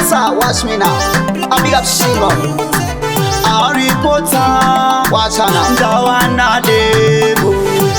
Sir, watch me now. I big up Shingo. Harry Potter, watch her now. Ndawana demo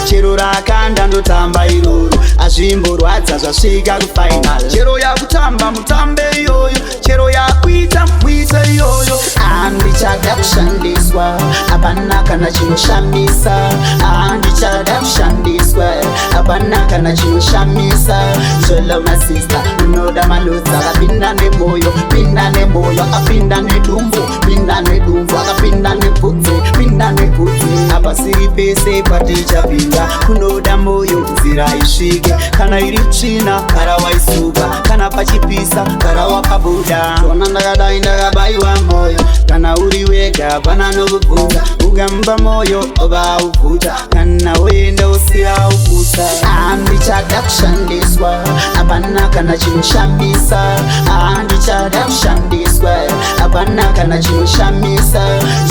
chero rakanda ndotamba iroro azvimborwadza zvasvika kufinal. Chero yakutamba mutambe iyoyo, chero yakuita muite iyoyo. Handichada kushandiswa, hapana kana chinoshamisa. Handichada kushandiswa, hapana kana chinoshamisa. Zvolo masista unoda maludza akapinda nemoyo, pinda nemoyo, akapinda nedumbu, pinda nedumbu, akapinda nebvudzi, pinda nebvudzi. Apa siri pese patichapinda, kunoda moyo nzira isvike. Kana iri tsvina gara waisuka, kana pachipisa gara wakabuda. Tona ndakadai ndakabayiwa moyo, kana uri wega pana nokubvunza. Ukamba moyo oba ubvuta, kana uenda usiya ubvuta. Handichada kushandiswa, hapana kana chinoshamisa. Handichada kushandiswa, hapana kana chinoshamisa.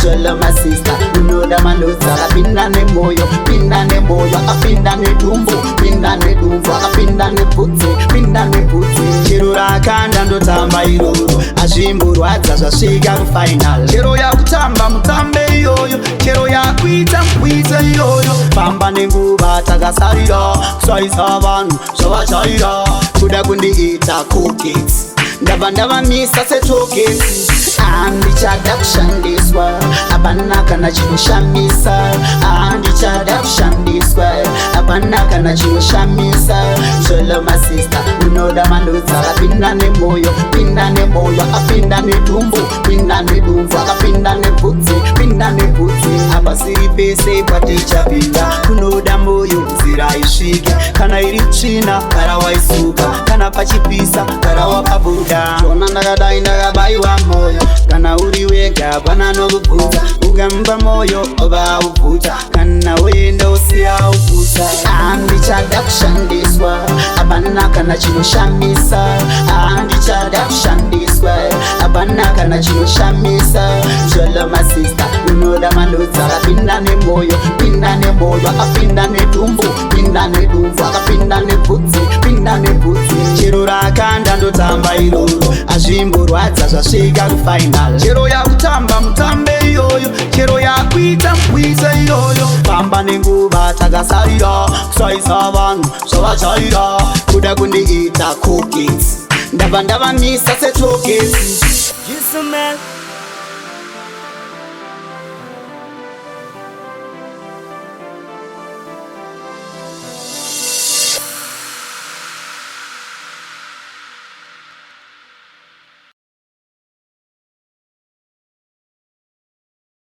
Zvolo masista unoda maludza akapinda nemoyo, pinda nemoyo, akapinda nedumbu, pinda nedumbu, akapinda nebvudzi, pinda nebvudzi. Chero rakanda ndotamba iroro azvimborwadza zvasvika kufinal. Chero yakutamba mutambe iyoyo, chero yakuita muite iyoyo. Pamba nenguva takasarira kushaisa vanhu zvavajaira, kuda kundiita cookies ndabva ndavamisa setoketi. Handichada kushandiswa, hapana kana chinoshamisa. Handichada kushandiswa, hapana kana chinoshamisa. Zvolo masista unoda maludza akapinda nemoyo, pinda nemoyo, akapinda nedumbu, pinda nedumbu, akapinda nebvudzi, pinda nebvudzi. Apa siri pese patichapinda, kunoda moyo nzira isvike. Kana iri tsvina gara waisuka, kana pachipisa gara wakabuda. Tona ndakadai ndakabayiwa moyo, kana uri wega pana nokubvunza. Ukamba moyo oba ubvuta, kana uenda usiya ubvuta. Handichada kushandiswa, hapana kana chinoshamisa. Handichada kushandiswa, hapana kana chinoshamisa. Zvolo masista unoda maludza akapinda nemoyo, pinda nemoyo, akapinda nedumbu, pinda nedumbu, akapinda nebvudzi, pinda nebvudzi. Chero rakanda ndotamba iroro azvimborwadza zvasvika kufinal. Chero yakutamba mutambe iyoyo, chero yakuita muite iyoyo. Pamba nenguva takasarira kushaisa vanhu zvavajaira, kuda kundiita cookies ndabva ndavamisa setoketi.